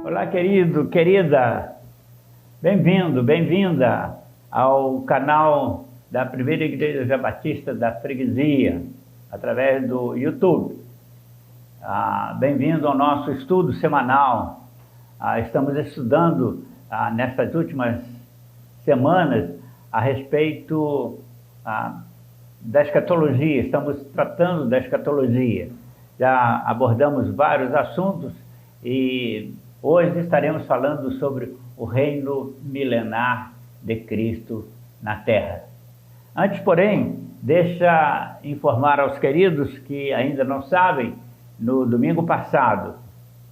Olá, querido, querida, bem-vindo, bem-vinda ao canal da Primeira Igreja Batista da Freguesia, através do YouTube. Bem-vindo ao nosso estudo semanal. Estamos estudando nessas últimas semanas a respeito da escatologia, estamos tratando da escatologia. Já abordamos vários assuntos e hoje estaremos falando sobre o reino milenar de Cristo na Terra. Antes, porém, deixa informar aos queridos que ainda não sabem, no domingo passado,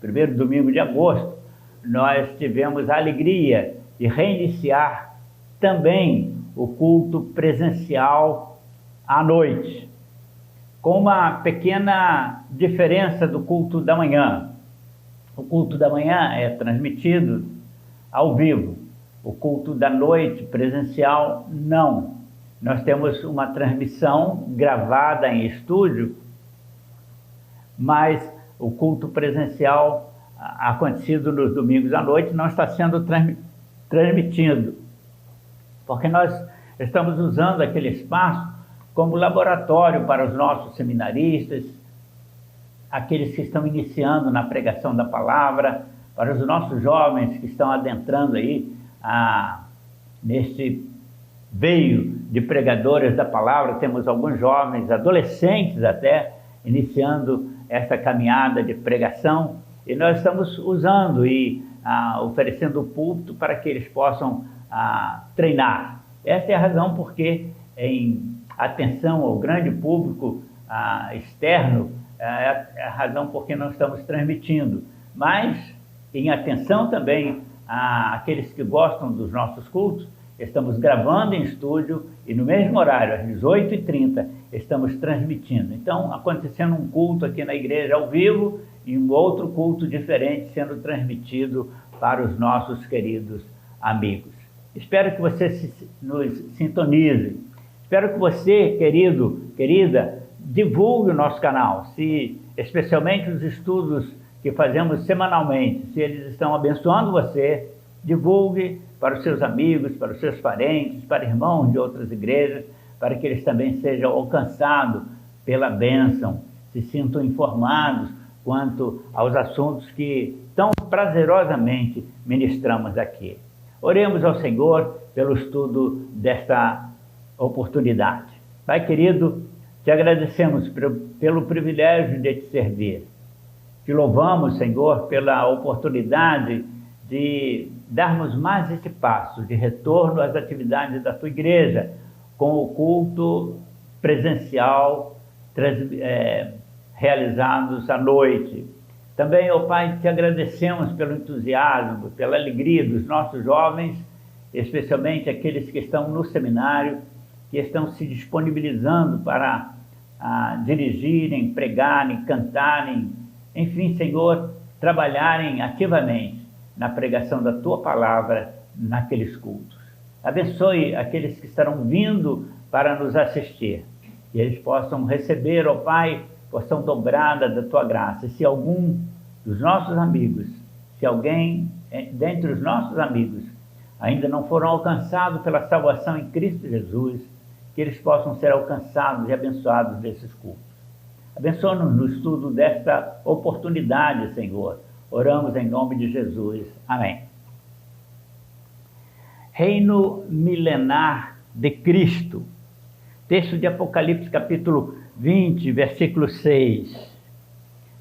primeiro domingo de agosto, nós tivemos a alegria de reiniciar também o culto presencial à noite, com uma pequena diferença do culto da manhã. O culto da manhã é transmitido ao vivo. O culto da noite, presencial, não. Nós temos uma transmissão gravada em estúdio, mas o culto presencial acontecido nos domingos à noite não está sendo transmitido, porque nós estamos usando aquele espaço como laboratório para os nossos seminaristas, aqueles que estão iniciando na pregação da palavra, para os nossos jovens que estão adentrando aí neste veio de pregadores da palavra. Temos alguns jovens, adolescentes até, iniciando essa caminhada de pregação, e nós estamos usando e oferecendo o púlpito para que eles possam treinar. Essa é a razão porque, em atenção ao grande público externo, é a razão por que não estamos transmitindo, mas em atenção também àqueles que gostam dos nossos cultos, estamos gravando em estúdio e no mesmo horário, às 18h30, estamos transmitindo. Então, acontecendo um culto aqui na igreja ao vivo e um outro culto diferente sendo transmitido para os nossos queridos amigos. Espero que você nos sintonize. Espero que você, querido, querida, divulgue o nosso canal, especialmente os estudos que fazemos semanalmente, se eles estão abençoando você, divulgue para os seus amigos, para os seus parentes, para irmãos de outras igrejas, para que eles também sejam alcançados pela bênção, se sintam informados quanto aos assuntos que tão prazerosamente ministramos aqui. Oremos ao Senhor pelo estudo desta oportunidade. Pai querido, te agradecemos pelo privilégio de te servir. Te louvamos, Senhor, pela oportunidade de darmos mais esse passo de retorno às atividades da tua igreja, com o culto presencial realizados à noite. Também, ó Pai, te agradecemos pelo entusiasmo, pela alegria dos nossos jovens, especialmente aqueles que estão no seminário, que estão se disponibilizando para dirigirem, pregarem, cantarem, enfim, Senhor, trabalharem ativamente na pregação da Tua Palavra naqueles cultos. Abençoe aqueles que estarão vindo para nos assistir, que eles possam receber, ó Pai, porção dobrada da Tua graça. Se algum dos nossos amigos, se alguém dentre os nossos amigos ainda não foram alcançados pela salvação em Cristo Jesus, que eles possam ser alcançados e abençoados desses cultos. Abençoa-nos no estudo desta oportunidade, Senhor. Oramos em nome de Jesus. Amém. Reino milenar de Cristo. Texto de Apocalipse, capítulo 20, versículo 6.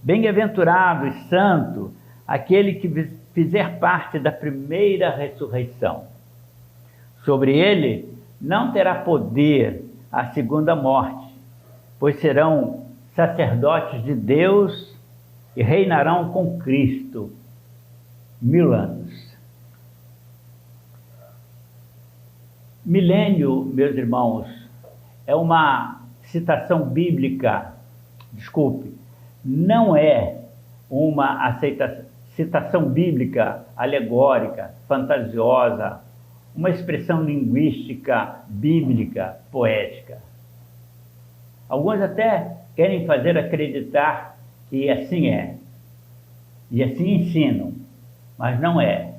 Bem-aventurado e santo aquele que fizer parte da primeira ressurreição. Sobre ele não terá poder a segunda morte, pois serão sacerdotes de Deus e reinarão com Cristo 1000 anos. Milênio, meus irmãos, é uma citação bíblica, não é uma citação bíblica alegórica, fantasiosa, uma expressão linguística bíblica, poética. Alguns até querem fazer acreditar que assim é, e assim ensinam, mas não é.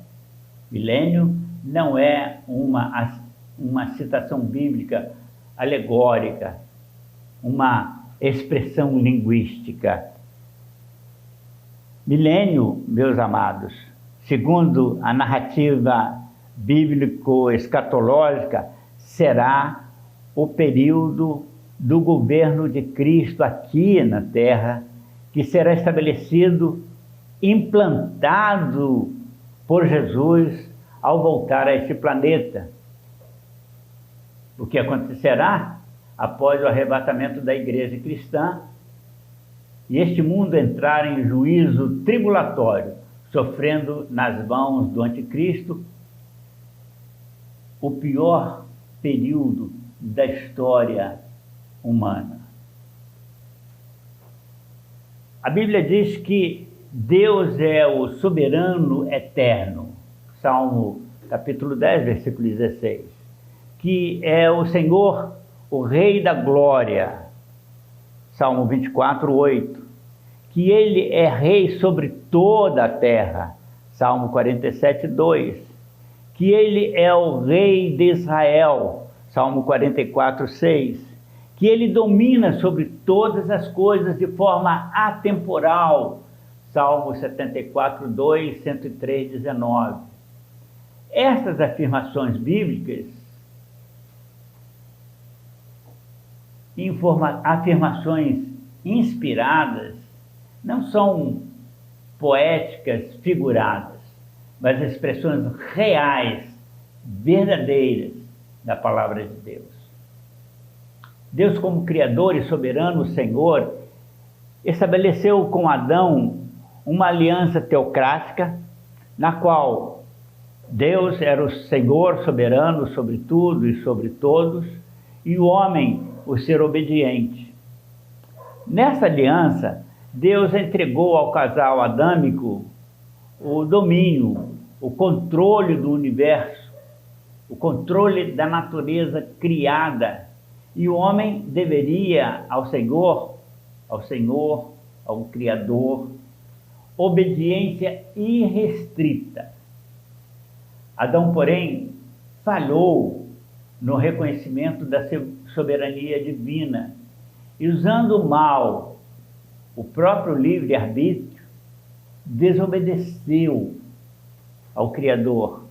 Milênio não é uma citação bíblica alegórica, uma expressão linguística. Milênio, meus amados, segundo a narrativa bíblico-escatológica, será o período do governo de Cristo aqui na Terra, que será estabelecido, implantado por Jesus ao voltar a este planeta. O que acontecerá após o arrebatamento da igreja cristã e este mundo entrar em juízo tribulatório, sofrendo nas mãos do anticristo o pior período da história humana. A Bíblia diz que Deus é o soberano eterno, Salmo capítulo 10, versículo 16, que é o Senhor, o Rei da glória, Salmo 24, 8, que Ele é Rei sobre toda a terra, Salmo 47, 2, que Ele é o Rei de Israel, Salmo 44, 6, que Ele domina sobre todas as coisas de forma atemporal, Salmo 74, 2, 103, 19. Essas afirmações bíblicas, afirmações inspiradas, não são poéticas figuradas, mas expressões reais, verdadeiras da palavra de Deus. Deus, como Criador e soberano Senhor, estabeleceu com Adão uma aliança teocrática, na qual Deus era o Senhor soberano sobre tudo e sobre todos, e o homem o ser obediente. Nessa aliança, Deus entregou ao casal adâmico o domínio, o controle do universo, o controle da natureza criada, e o homem deveria ao Senhor, ao Criador, obediência irrestrita. Adão, porém, falhou no reconhecimento da soberania divina e, usando mal o próprio livre-arbítrio, desobedeceu ao Criador,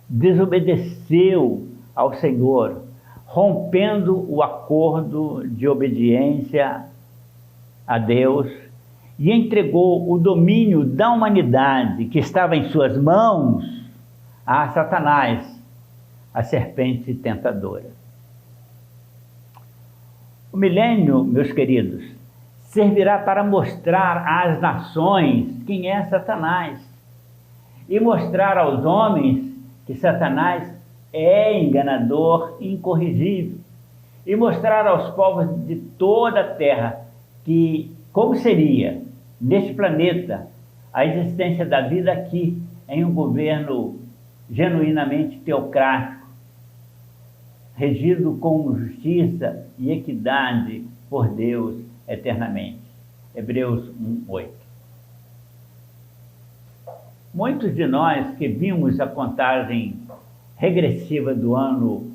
desobedeceu ao Senhor, rompendo o acordo de obediência a Deus, e entregou o domínio da humanidade que estava em suas mãos a Satanás, a serpente tentadora. O milênio, meus queridos, servirá para mostrar às nações quem é Satanás e mostrar aos homens que Satanás é enganador e incorrigível, e mostrar aos povos de toda a terra que como seria neste planeta a existência da vida aqui em um governo genuinamente teocrático, regido com justiça e equidade por Deus eternamente. Hebreus 1:8. Muitos de nós que vimos a contagem regressiva do ano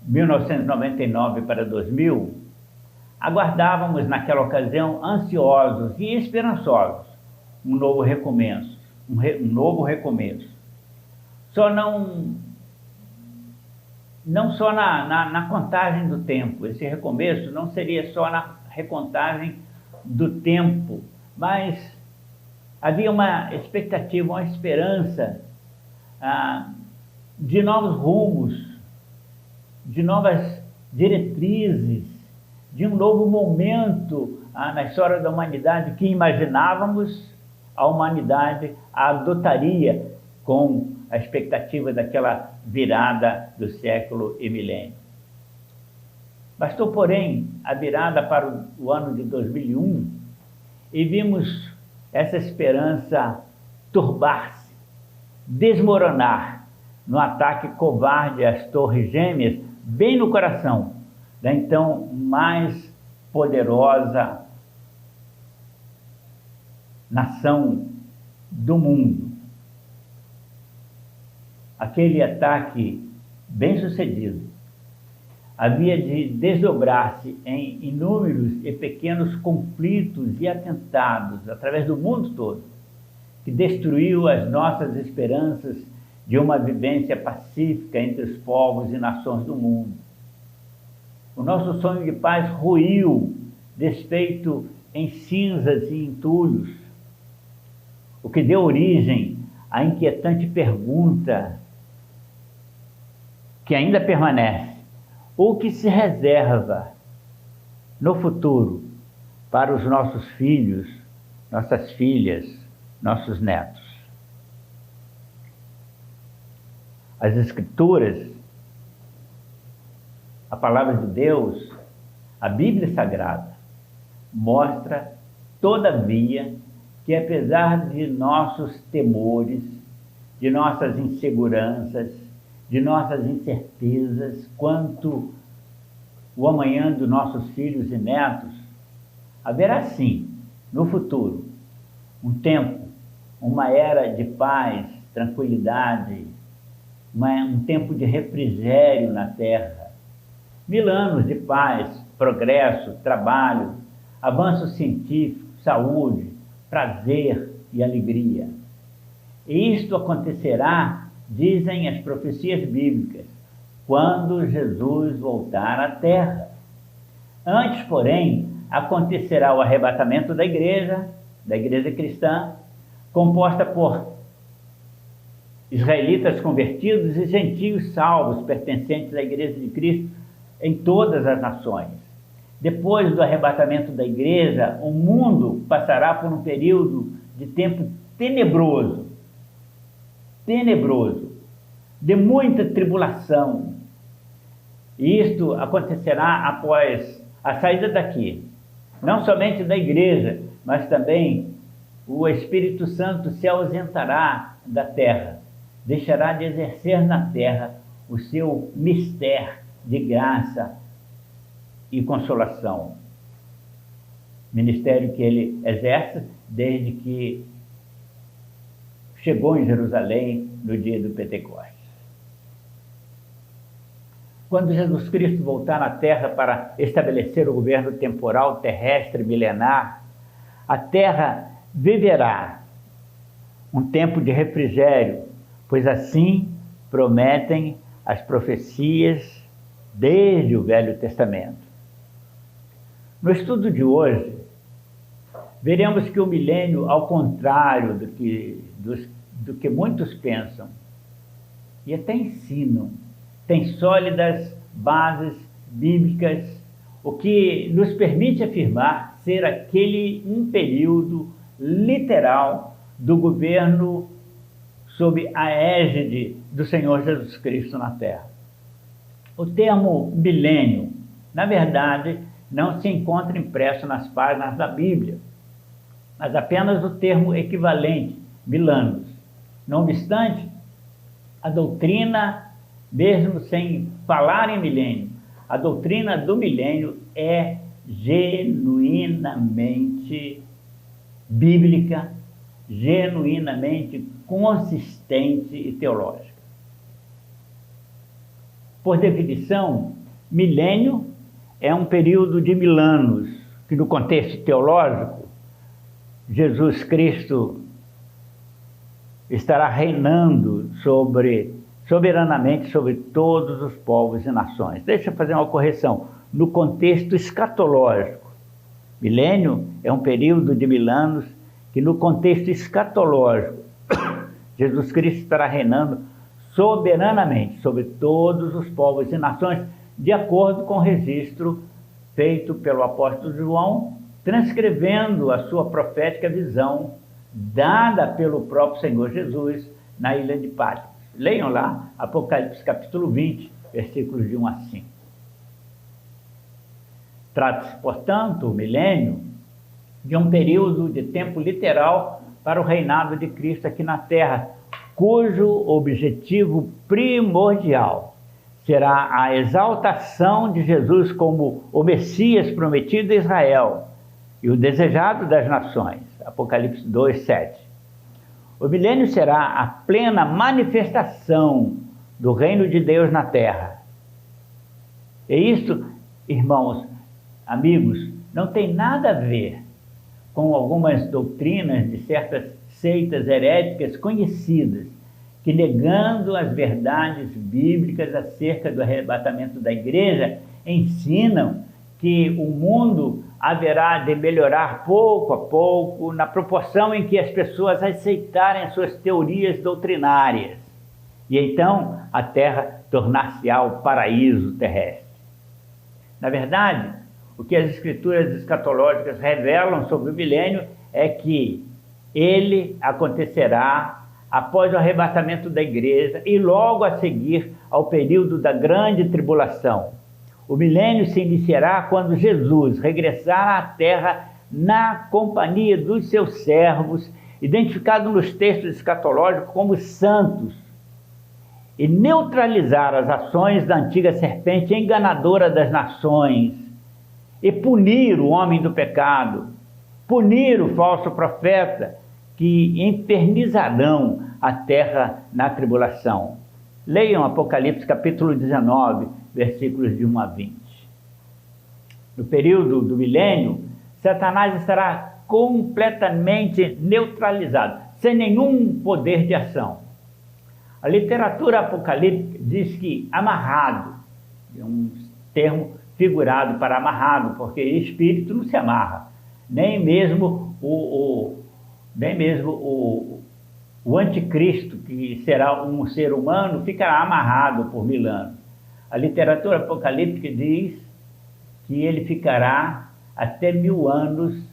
1999 para 2000, aguardávamos naquela ocasião ansiosos e esperançosos um novo recomeço, um novo recomeço. Não só na contagem do tempo, esse recomeço não seria só na recontagem do tempo, mas havia uma expectativa, uma esperança de novos rumos, de novas diretrizes, de um novo momento na história da humanidade que imaginávamos a humanidade adotaria com a expectativa daquela virada do século e milênio. Bastou, porém, a virada para o ano de 2001 e vimos essa esperança turbar-se, desmoronar no ataque covarde às Torres Gêmeas, bem no coração da então mais poderosa nação do mundo, aquele ataque bem-sucedido havia de desdobrar-se em inúmeros e pequenos conflitos e atentados através do mundo todo, que destruiu as nossas esperanças de uma vivência pacífica entre os povos e nações do mundo. O nosso sonho de paz ruiu, desfeito em cinzas e entulhos, o que deu origem à inquietante pergunta que ainda permanece: o que se reserva no futuro para os nossos filhos, nossas filhas, nossos netos? As Escrituras, a Palavra de Deus, a Bíblia Sagrada, mostra, todavia, que apesar de nossos temores, de nossas inseguranças, de nossas incertezas quanto o amanhã dos nossos filhos e netos, haverá sim, no futuro, um tempo, uma era de paz, tranquilidade, um tempo de refrigério na terra, 1000 anos de paz, progresso, trabalho, avanço científico, saúde, prazer e alegria. E isto acontecerá, dizem as profecias bíblicas, quando Jesus voltar à terra. Antes, porém, acontecerá o arrebatamento da igreja cristã, composta por israelitas convertidos e gentios salvos, pertencentes à igreja de Cristo em todas as nações. Depois do arrebatamento da igreja, o mundo passará por um período de tempo tenebroso, de muita tribulação. E isto acontecerá após a saída daqui, não somente da igreja, mas também o Espírito Santo se ausentará da terra, deixará de exercer na terra o seu mistério de graça e consolação. Ministério que ele exerce desde que chegou em Jerusalém no dia do Pentecostes. Quando Jesus Cristo voltar na terra para estabelecer o governo temporal, terrestre, milenar, a terra viverá um tempo de refrigério, pois assim prometem as profecias desde o Velho Testamento. No estudo de hoje, veremos que o milênio, ao contrário do que muitos pensam e até ensinam, tem sólidas bases bíblicas, o que nos permite afirmar ser aquele um período literal do governo sob a égide do Senhor Jesus Cristo na Terra. O termo milênio, na verdade, não se encontra impresso nas páginas da Bíblia, mas apenas o termo equivalente, milanos. Não obstante, a doutrina, mesmo sem falar em milênio, a doutrina do milênio é genuinamente bíblica, genuinamente consistente e teológica. Por definição, milênio é um período de 1000 anos, que no contexto teológico, Jesus Cristo estará reinando soberanamente sobre todos os povos e nações. Deixa eu fazer uma correção. No contexto escatológico, milênio é um período de 1000 anos que no contexto escatológico, Jesus Cristo estará reinando soberanamente sobre todos os povos e nações, de acordo com o registro feito pelo apóstolo João, transcrevendo a sua profética visão dada pelo próprio Senhor Jesus na ilha de Patmos. Leiam lá Apocalipse capítulo 20, versículos de 1 a 5. Trata-se, portanto, o milênio de um período de tempo literal para o reinado de Cristo aqui na Terra, cujo objetivo primordial será a exaltação de Jesus como o Messias prometido a Israel e o desejado das nações. Apocalipse 2, 7. O milênio será a plena manifestação do reino de Deus na terra. E isso, irmãos, amigos, não tem nada a ver com algumas doutrinas de certas seitas heréticas conhecidas, que, negando as verdades bíblicas acerca do arrebatamento da igreja, ensinam que o mundo haverá de melhorar pouco a pouco, na proporção em que as pessoas aceitarem as suas teorias doutrinárias, e então a terra tornar-se-á o paraíso terrestre. Na verdade, o que as escrituras escatológicas revelam sobre o milênio é que ele acontecerá após o arrebatamento da igreja e logo a seguir ao período da grande tribulação. O milênio se iniciará quando Jesus regressar à terra na companhia dos seus servos, identificados nos textos escatológicos como santos, e neutralizar as ações da antiga serpente enganadora das nações, e punir o homem do pecado, punir o falso profeta, que infernizarão a terra na tribulação. Leiam Apocalipse capítulo 19, versículos de 1 a 20. No período do milênio, Satanás estará completamente neutralizado, sem nenhum poder de ação. A literatura apocalíptica diz que amarrado, é um termo figurado para amarrado, porque espírito não se amarra, nem mesmo o anticristo, que será um ser humano, ficará amarrado por 1000 anos. A literatura apocalíptica diz que ele ficará até 1000 anos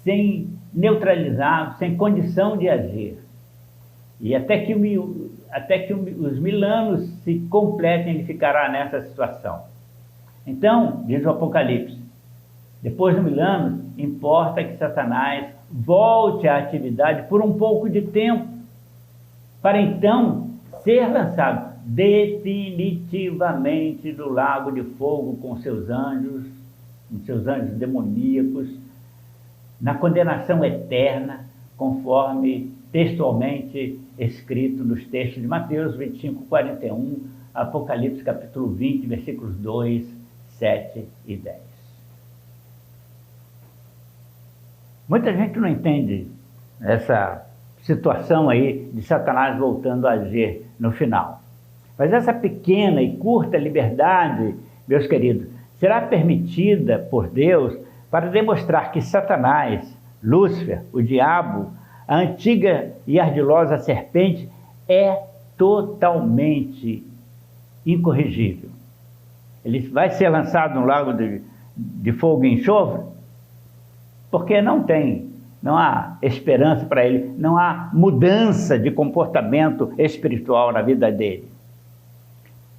sem neutralizado, sem condição de agir. E até que os 1000 anos se completem, ele ficará nessa situação. Então, diz o Apocalipse, depois de 1000 anos, importa que Satanás volte à atividade por um pouco de tempo, para então ser lançado definitivamente do lago de fogo com seus anjos demoníacos, na condenação eterna, conforme textualmente escrito nos textos de Mateus 25, 41, Apocalipse capítulo 20, versículos 2, 7 e 10. Muita gente não entende essa situação aí de Satanás voltando a agir no final. Mas essa pequena e curta liberdade, meus queridos, será permitida por Deus para demonstrar que Satanás, Lúcifer, o diabo, a antiga e ardilosa serpente, é totalmente incorrigível. Ele vai ser lançado no lago de fogo e enxofre, porque não há esperança para ele, não há mudança de comportamento espiritual na vida dele.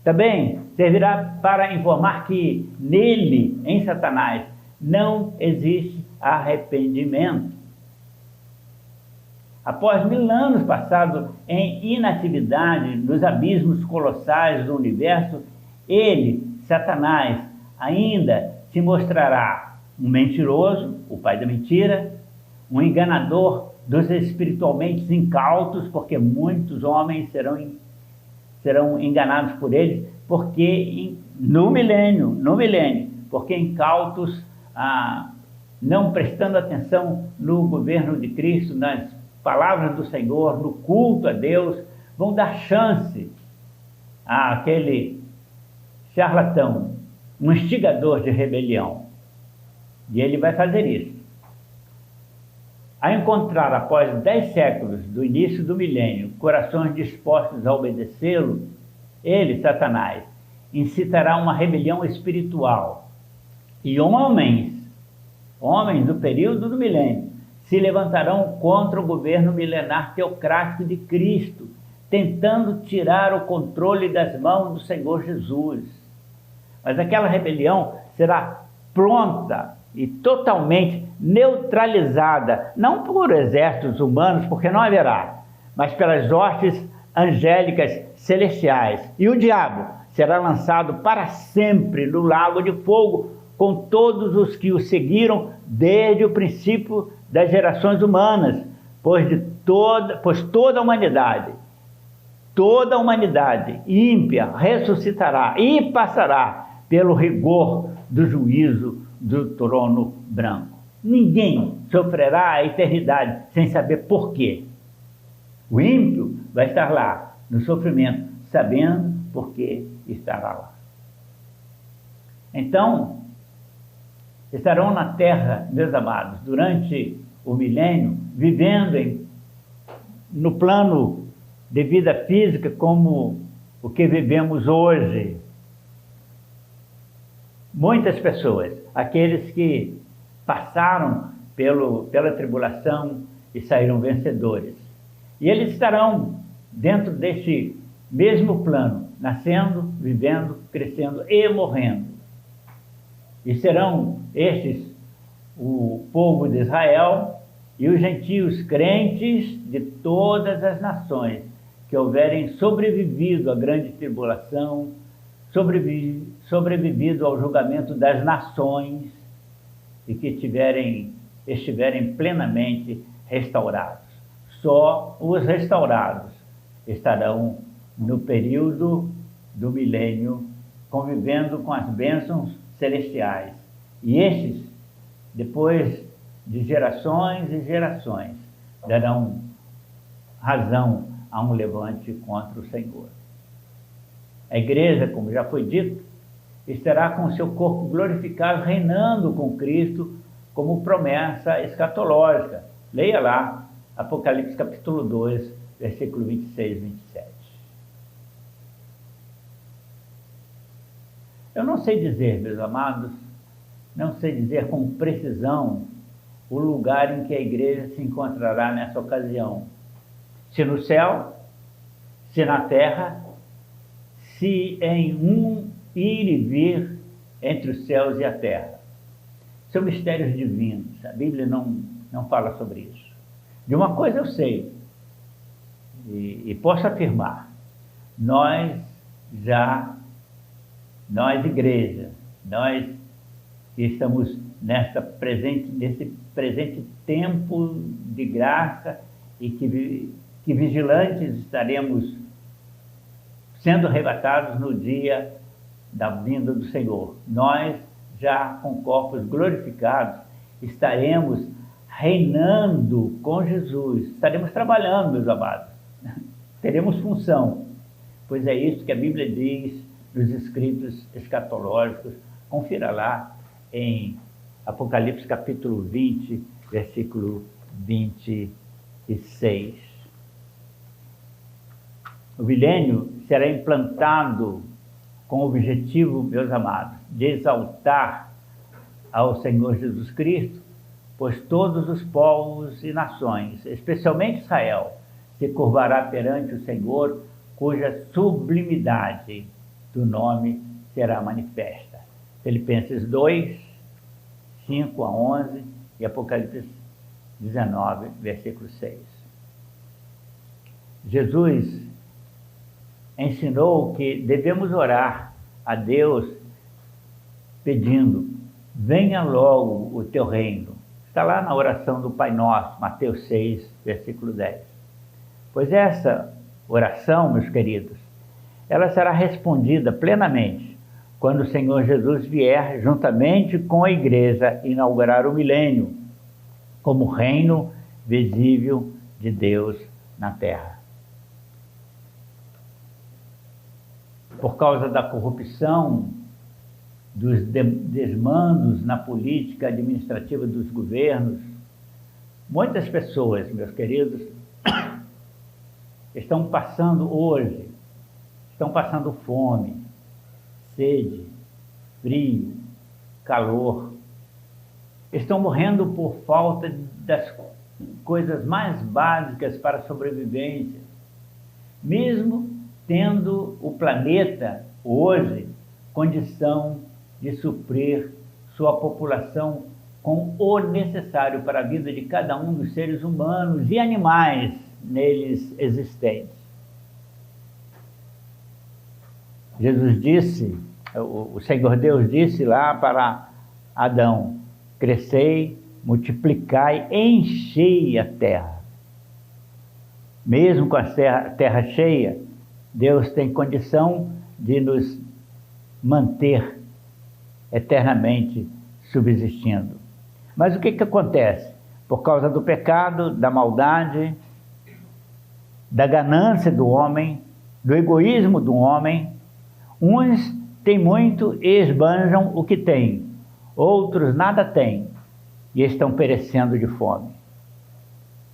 Também servirá para informar que nele, em Satanás, não existe arrependimento. Após 1000 anos passados em inatividade nos abismos colossais do universo, ele, Satanás, ainda se mostrará um mentiroso, o pai da mentira, um enganador dos espiritualmente incautos, porque muitos homens serão enganados por eles, porque no milênio, porque incautos, não prestando atenção no governo de Cristo, nas palavras do Senhor, no culto a Deus, vão dar chance àquele charlatão, um instigador de rebelião. E ele vai fazer isso. A encontrar, após 10 séculos do início do milênio, corações dispostos a obedecê-lo, ele, Satanás, incitará uma rebelião espiritual. E homens do período do milênio, se levantarão contra o governo milenar teocrático de Cristo, tentando tirar o controle das mãos do Senhor Jesus. Mas aquela rebelião será pronta e totalmente neutralizada, não por exércitos humanos, porque não haverá, mas pelas hostes angélicas celestiais. E o diabo será lançado para sempre no lago de fogo, com todos os que o seguiram desde o princípio das gerações humanas, pois toda a humanidade ímpia ressuscitará e passará pelo rigor do juízo do trono branco. Ninguém sofrerá a eternidade sem saber por quê. O ímpio vai estar lá no sofrimento, sabendo por que estará lá. Então, estarão na terra, meus amados, durante o milênio, vivendo no plano de vida física como o que vivemos hoje. Muitas pessoas, aqueles que passaram pela tribulação e saíram vencedores. E eles estarão dentro deste mesmo plano, nascendo, vivendo, crescendo e morrendo. E serão estes o povo de Israel e os gentios crentes de todas as nações que houverem sobrevivido à grande tribulação, sobrevivido ao julgamento das nações e que estiverem plenamente restaurados. Só os restaurados estarão no período do milênio convivendo com as bênçãos celestiais. E estes, depois de gerações e gerações, darão razão a um levante contra o Senhor. A igreja, como já foi dito, estará com o seu corpo glorificado, reinando com Cristo como promessa escatológica. Leia lá, Apocalipse capítulo 2, versículo 26 e 27. Eu não sei dizer, meus amados, não sei dizer com precisão o lugar em que a igreja se encontrará nessa ocasião. Se no céu, se na terra, se em um ir e vir entre os céus e a terra. São mistérios divinos, a Bíblia não fala sobre isso. De uma coisa eu sei, e posso afirmar, nós igreja, nós que estamos nesse presente tempo de graça e que vigilantes estaremos sendo arrebatados no dia da vinda do Senhor. Nós, já com corpos glorificados, estaremos reinando com Jesus, estaremos trabalhando, meus amados, teremos função, pois é isso que a Bíblia diz nos escritos escatológicos. Confira lá em Apocalipse capítulo 20, versículo 26. O milênio será implantado com o objetivo, meus amados, de exaltar ao Senhor Jesus Cristo, pois todos os povos e nações, especialmente Israel, se curvará perante o Senhor, cuja sublimidade do nome será manifesta. Filipenses 2, 5 a 11 e Apocalipse 19, versículo 6. Jesus ensinou que devemos orar a Deus pedindo: venha logo o teu reino. Está lá na oração do Pai Nosso, Mateus 6, versículo 10. Pois essa oração, meus queridos, ela será respondida plenamente quando o Senhor Jesus vier, juntamente com a igreja, inaugurar o milênio como reino visível de Deus na terra. Por causa da corrupção, dos desmandos na política administrativa dos governos, muitas pessoas, meus queridos, estão passando fome, sede, frio, calor. Estão morrendo por falta das coisas mais básicas para a sobrevivência. Mesmo tendo o planeta hoje condição de suprir sua população com o necessário para a vida de cada um dos seres humanos e animais neles existentes. Jesus disse, o Senhor Deus disse lá para Adão: crescei, multiplicai, enchei a terra. Mesmo com a terra cheia, Deus tem condição de nos manter eternamente subsistindo. Mas o que acontece? Por causa do pecado, da maldade, da ganância do homem, do egoísmo do homem, uns têm muito e esbanjam o que têm, outros nada têm e estão perecendo de fome.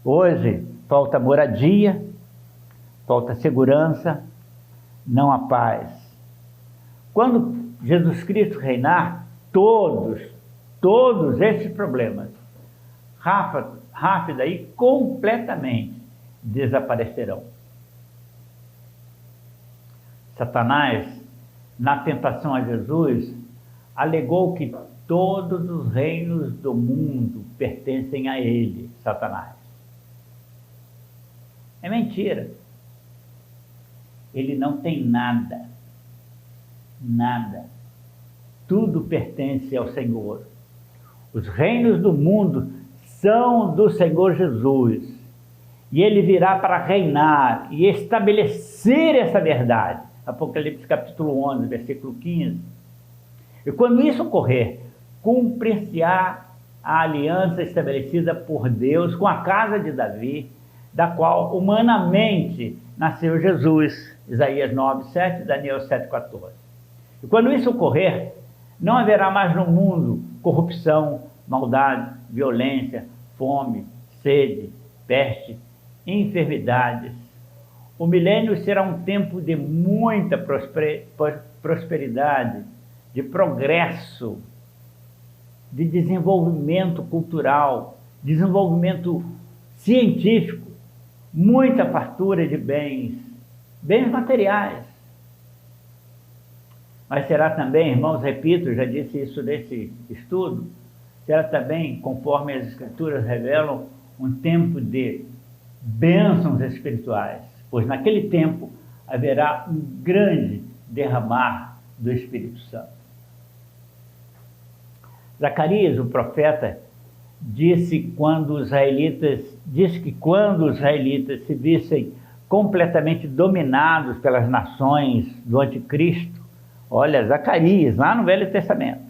Hoje falta moradia, falta segurança, não há paz. Quando Jesus Cristo reinar, todos esses problemas, rápido e completamente desaparecerão. Satanás, na tentação a Jesus, alegou que todos os reinos do mundo pertencem a ele, Satanás. É mentira. Ele não tem nada. Nada. Tudo pertence ao Senhor. Os reinos do mundo são do Senhor Jesus. E ele virá para reinar e estabelecer essa verdade. Apocalipse capítulo 11, versículo 15. E quando isso ocorrer, cumprir-se-á a aliança estabelecida por Deus com a casa de Davi, da qual humanamente nasceu Jesus. Isaías 9, 7, Daniel 7, 14. E quando isso ocorrer, não haverá mais no mundo corrupção, maldade, violência, fome, sede, peste, enfermidades. O milênio será um tempo de muita prosperidade, de progresso, de desenvolvimento cultural, desenvolvimento científico, muita fartura de bens materiais. Mas será também, irmãos, repito, já disse isso nesse estudo, será também, conforme as Escrituras revelam, um tempo de bênçãos espirituais, pois naquele tempo haverá um grande derramar do Espírito Santo. Zacarias, o profeta, disse que quando os israelitas se vissem completamente dominados pelas nações do anticristo, olha, Zacarias, lá no Velho Testamento,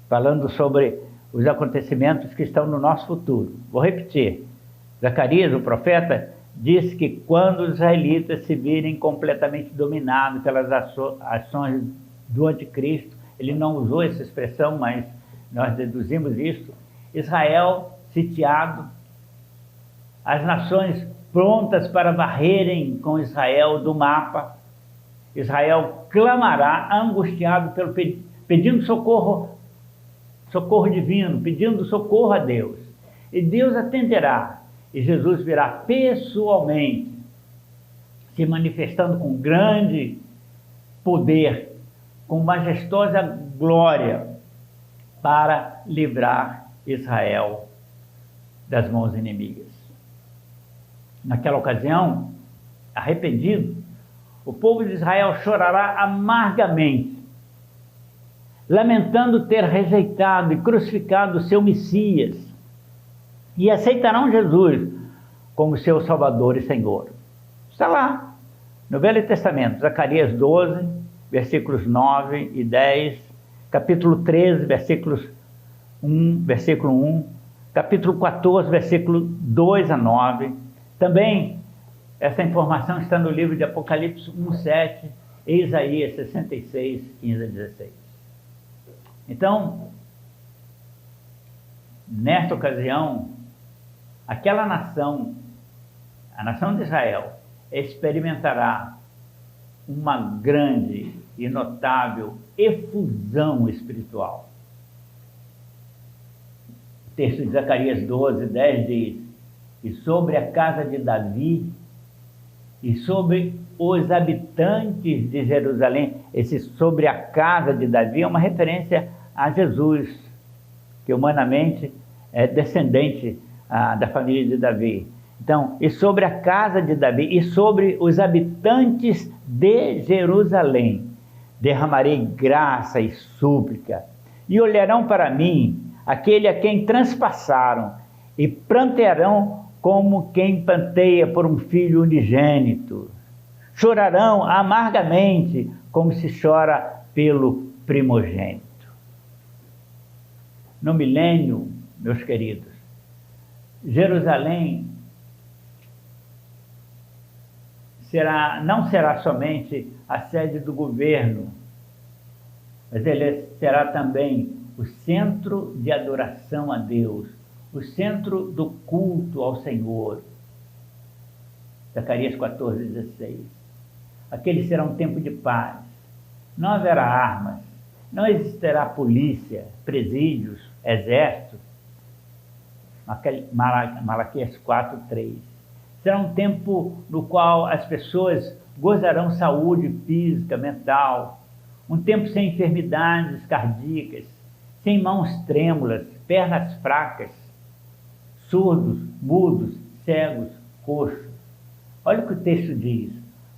falando sobre os acontecimentos que estão no nosso futuro. Vou repetir. Zacarias, o profeta, disse que quando os israelitas se virem completamente dominados pelas ações do anticristo, ele não usou essa expressão, mas nós deduzimos isso, Israel sitiado, as nações prontas para varrerem com Israel do mapa, Israel clamará angustiado, pedindo socorro divino, pedindo socorro a Deus. E Deus atenderá, e Jesus virá pessoalmente, se manifestando com grande poder, com majestosa glória, para livrar Israel das mãos inimigas. Naquela ocasião, arrependido, o povo de Israel chorará amargamente, lamentando ter rejeitado e crucificado o seu Messias, e aceitarão Jesus como seu Salvador e Senhor. Está lá, no Velho Testamento, Zacarias 12, versículos 9 e 10, capítulo 13, versículo 1, capítulo 14, versículo 2 a 9. Também essa informação está no livro de Apocalipse 1, 7 e Isaías 66, 15 a 16. Então, nesta ocasião, aquela nação, a nação de Israel, experimentará uma grande e notável efusão espiritual. O texto de Zacarias 12, 10 diz: e sobre a casa de Davi e sobre os habitantes de Jerusalém. Esse sobre a casa de Davi é uma referência a Jesus, que humanamente é descendente da família de Davi. Então, e sobre a casa de Davi e sobre os habitantes de Jerusalém derramarei graça e súplica, e olharão para mim aquele a quem transpassaram, e prantearão como quem panteia por um filho unigênito. Chorarão amargamente, como se chora pelo primogênito. No milênio, meus queridos, Jerusalém não será somente a sede do governo, mas ele será também o centro de adoração a Deus, o centro do culto ao Senhor. Zacarias 14:16. Aquele será um tempo de paz. Não haverá armas, não existirá polícia, presídios, exército. Malaquias 4:3. Será um tempo no qual as pessoas gozarão saúde física, mental. Um tempo sem enfermidades cardíacas, sem mãos trêmulas, pernas fracas, surdos, mudos, cegos, coxos. Olha o que o texto diz.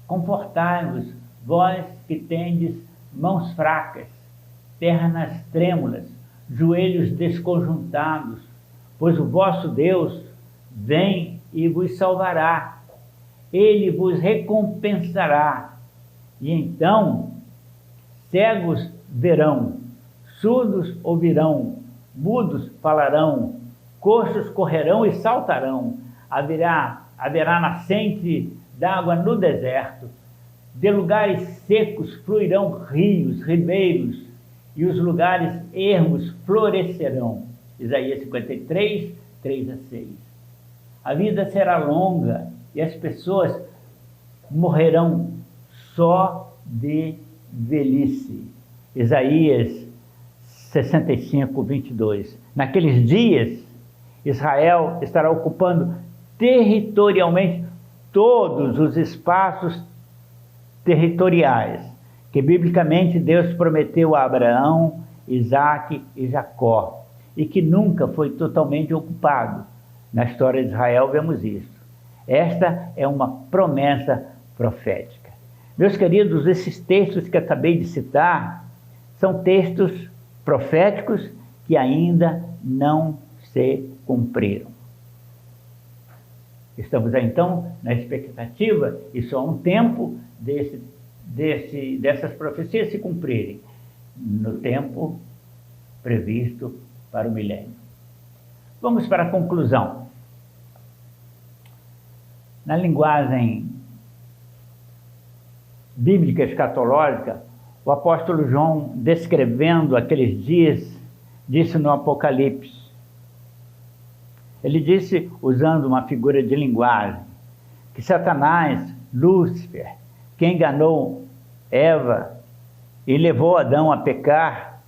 Confortai-vos, vós que tendes mãos fracas, pernas trêmulas, joelhos desconjuntados, pois o vosso Deus vem e vos salvará. Ele vos recompensará. E então, cegos verão, surdos ouvirão, mudos falarão, coxos correrão e saltarão. Haverá nascente d'água no deserto, de lugares secos fluirão rios, ribeiros, e os lugares ermos florescerão. Isaías 53, 3-6. A vida será longa e as pessoas morrerão só de velhice. Isaías 65, 22. Naqueles dias, Israel estará ocupando territorialmente todos os espaços territoriais que biblicamente Deus prometeu a Abraão, Isaque e Jacó, e que nunca foi totalmente ocupado. Na história de Israel vemos isso. Esta é uma promessa profética. Meus queridos, esses textos que acabei de citar são textos proféticos que ainda não se cumpriram. Estamos então na expectativa, e só há um tempo dessas profecias se cumprirem, no tempo previsto para o milênio. Vamos para a conclusão. Na linguagem bíblica escatológica, o apóstolo João, descrevendo aqueles dias, disse no Apocalipse, ele disse, usando uma figura de linguagem, que Satanás, Lúcifer, que enganou Eva e levou Adão a pecar,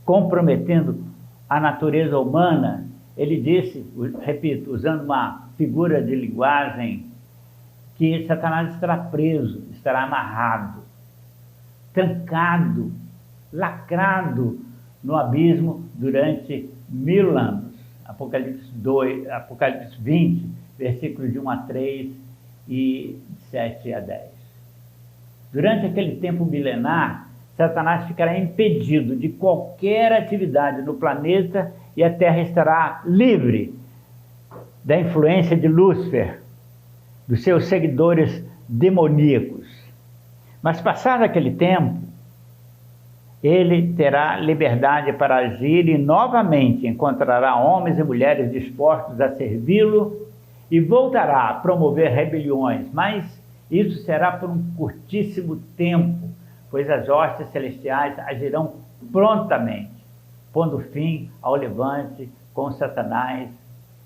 comprometendo a natureza humana, ele disse, repito, usando uma figura de linguagem, que Satanás estará preso, estará amarrado, trancado, lacrado no abismo durante 1000 anos. Apocalipse 20, versículos de 1-3 e 7-10. Durante aquele tempo milenar, Satanás ficará impedido de qualquer atividade no planeta e a Terra estará livre da influência de Lúcifer, dos seus seguidores demoníacos. Mas passado aquele tempo, ele terá liberdade para agir e novamente encontrará homens e mulheres dispostos a servi-lo e voltará a promover rebeliões, mas isso será por um curtíssimo tempo, pois as hostes celestiais agirão prontamente, pondo fim ao levante com Satanás,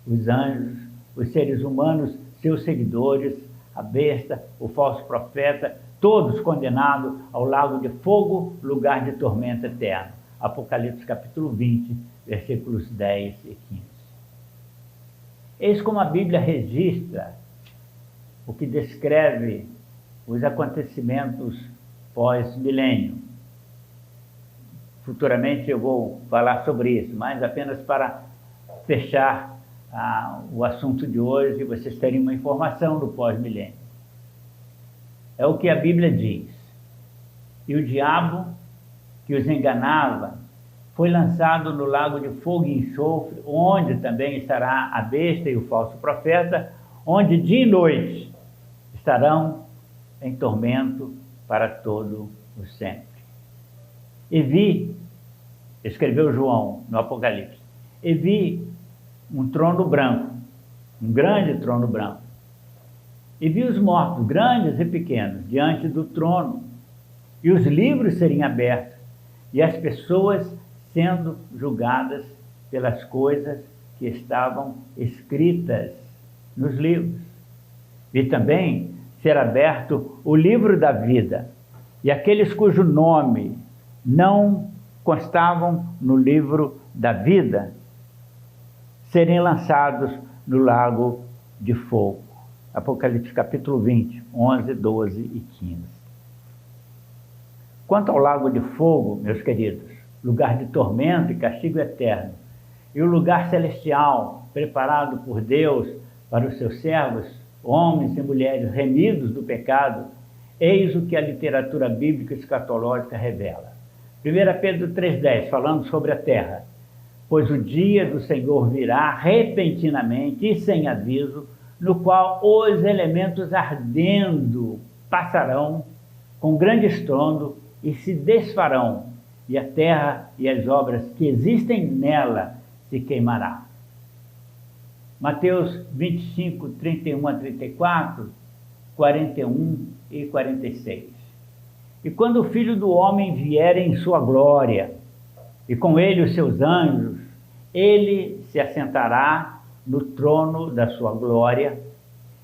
os anjos, os seres humanos, seus seguidores, a besta, o falso profeta, todos condenados ao lago de fogo, lugar de tormento eterno. Apocalipse capítulo 20, versículos 10 e 15. Eis como a Bíblia registra o que descreve os acontecimentos pós-milênio. Futuramente eu vou falar sobre isso, mas apenas para fechar o assunto de hoje e vocês terem uma informação do pós-milênio. É o que a Bíblia diz. E o diabo que os enganava foi lançado no lago de fogo e enxofre, onde também estará a besta e o falso profeta, onde dia e noite estarão em tormento para todo o sempre. E vi, escreveu João no Apocalipse, e vi um trono branco, um grande trono branco. E vi os mortos, grandes e pequenos, diante do trono, e os livros seriam abertos, e as pessoas sendo julgadas pelas coisas que estavam escritas nos livros. Vi também ser aberto o livro da vida, e aqueles cujo nome não constavam no livro da vida, serem lançados no lago de fogo. Apocalipse capítulo 20, 11, 12 e 15. Quanto ao lago de fogo, meus queridos, lugar de tormento e castigo eterno, e o lugar celestial preparado por Deus para os seus servos, homens e mulheres remidos do pecado, eis o que a literatura bíblica escatológica revela. 1 Pedro 3,10, falando sobre a terra. Pois o dia do Senhor virá repentinamente e sem aviso, no qual os elementos ardendo passarão com grande estrondo e se desfarão, e a terra e as obras que existem nela se queimará. Mateus 25, 31 a 34, 41 e 46. E quando o Filho do Homem vier em sua glória, e com ele os seus anjos, ele se assentará no trono da sua glória,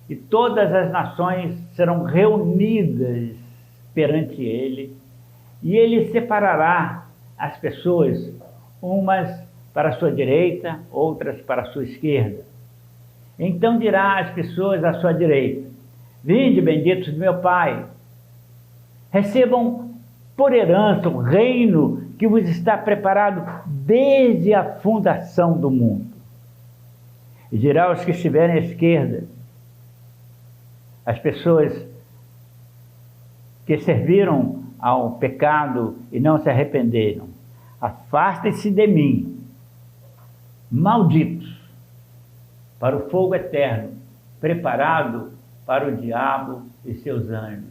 e todas as nações serão reunidas perante ele, e ele separará as pessoas, umas para a sua direita, outras para a sua esquerda. Então dirá às pessoas à sua direita: vinde, benditos do meu Pai, recebam por herança o reino que vos está preparado desde a fundação do mundo. E dirá aos que estiverem à esquerda, as pessoas que serviram ao pecado e não se arrependeram: afastem-se de mim, malditos, para o fogo eterno, preparado para o diabo e seus anjos.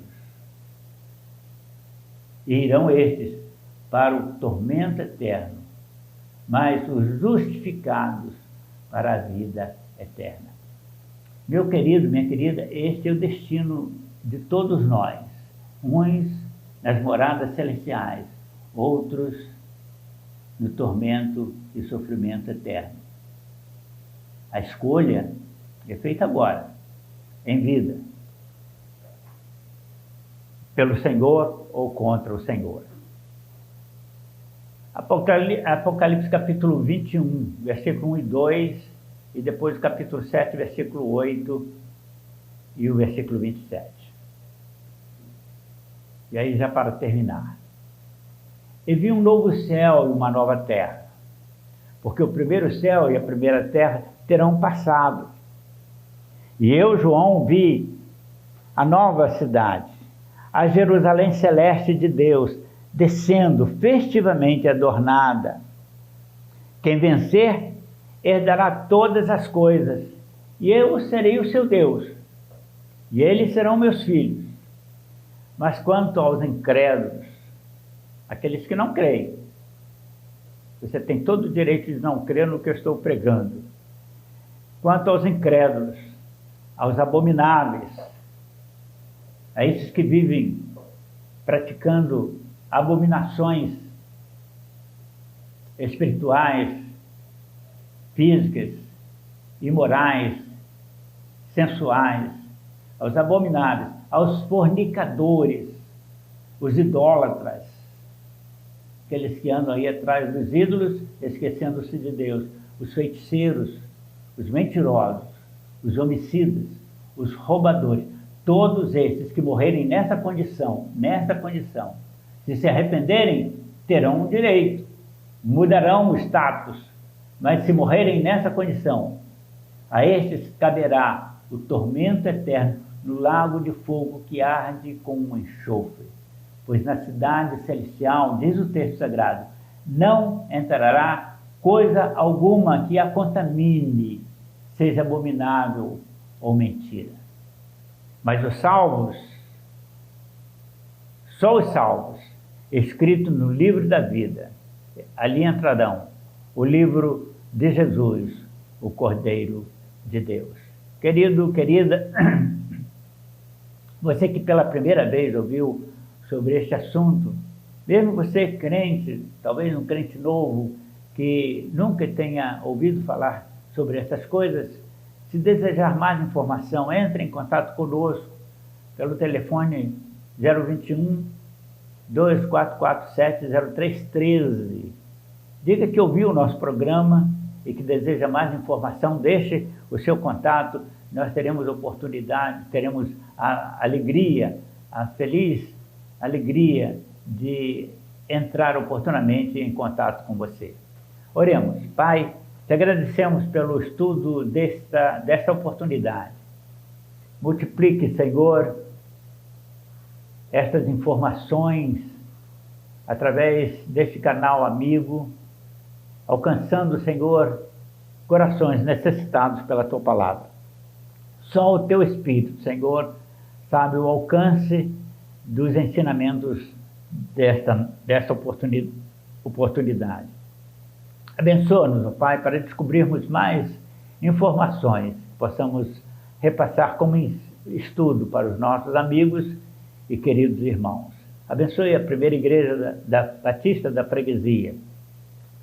E irão estes para o tormento eterno, mas os justificados para a vida eterna. Meu querido, minha querida, este é o destino de todos nós, uns nas moradas celestiais, outros no tormento e sofrimento eterno. A escolha é feita agora, em vida, pelo Senhor ou contra o Senhor. Apocalipse capítulo 21, versículo 1 e 2, e depois o capítulo 7, versículo 8 e o versículo 27. E aí, já para terminar: e vi um novo céu e uma nova terra, porque o primeiro céu e a primeira terra terão passado. E eu, João, vi a nova cidade, a Jerusalém celeste de Deus, descendo festivamente adornada. Quem vencer herdará todas as coisas, e eu serei o seu Deus, e eles serão meus filhos. Mas quanto aos incrédulos, aqueles que não creem, você tem todo o direito de não crer no que eu estou pregando. Quanto aos incrédulos, aos abomináveis, a esses que vivem praticando abominações espirituais, físicas, imorais, sensuais, aos abomináveis, aos fornicadores, os idólatras, aqueles que andam aí atrás dos ídolos, esquecendo-se de Deus, os feiticeiros, os mentirosos, os homicidas, os roubadores, todos esses que morrerem nessa condição, se se arrependerem, terão um direito, mudarão o status, mas se morrerem nessa condição, a estes caberá o tormento eterno no lago de fogo que arde com um enxofre. Pois na cidade celestial, diz o texto sagrado, não entrará coisa alguma que a contamine, seja abominável ou mentira. Mas os salvos, só os salvos, escritos no livro da vida, ali entrarão o livro de Jesus, o Cordeiro de Deus. Querido, querida, você que pela primeira vez ouviu sobre este assunto, mesmo você crente, talvez um crente novo, que nunca tenha ouvido falar sobre essas coisas, se desejar mais informação, entre em contato conosco pelo telefone 021 2447 0313. Diga que ouviu o nosso programa e que deseja mais informação, deixe o seu contato, nós teremos oportunidade, teremos a alegria, a feliz alegria de entrar oportunamente em contato com você. Oremos. Pai, te agradecemos pelo estudo desta oportunidade. Multiplique, Senhor, estas informações através deste canal amigo, alcançando, Senhor, corações necessitados pela Tua Palavra. Só o Teu Espírito, Senhor, sabe o alcance dos ensinamentos desta oportunidade. Abençoa-nos, ó Pai, para descobrirmos mais informações, possamos repassar como estudo para os nossos amigos e queridos irmãos. Abençoe a primeira igreja da Batista da Freguesia,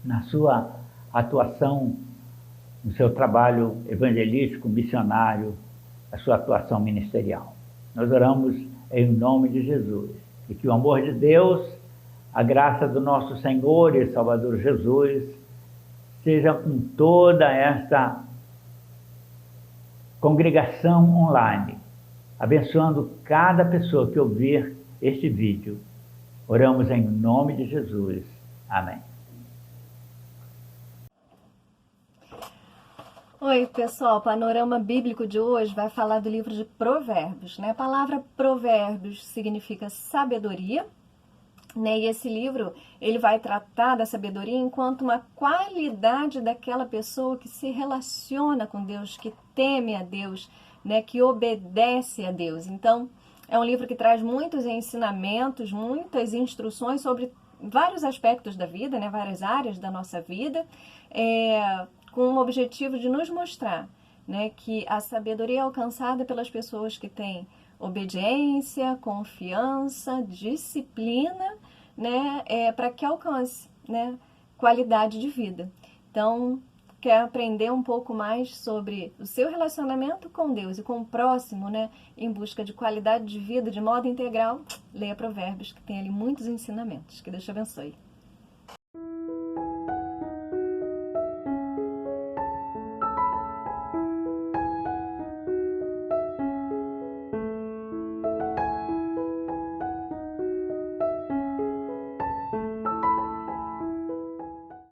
na sua atuação, no seu trabalho evangelístico, missionário, a sua atuação ministerial. Nós oramos em nome de Jesus, e que o amor de Deus, a graça do nosso Senhor e Salvador Jesus, seja com toda esta congregação online, abençoando cada pessoa que ouvir este vídeo. Oramos em nome de Jesus. Amém. Oi, pessoal, o Panorama Bíblico de hoje vai falar do livro de Provérbios, né? A palavra Provérbios significa sabedoria, né? E esse livro, ele vai tratar da sabedoria enquanto uma qualidade daquela pessoa que se relaciona com Deus, que teme a Deus, né? Que obedece a Deus. Então, é um livro que traz muitos ensinamentos, muitas instruções sobre vários aspectos da vida, né? Várias áreas da nossa vida, com o objetivo de nos mostrar, né, que a sabedoria é alcançada pelas pessoas que têm obediência, confiança, disciplina, né, para que alcance, né, qualidade de vida. Então, quer aprender um pouco mais sobre o seu relacionamento com Deus e com o próximo, né, em busca de qualidade de vida de modo integral, leia Provérbios, que tem ali muitos ensinamentos. Que Deus te abençoe.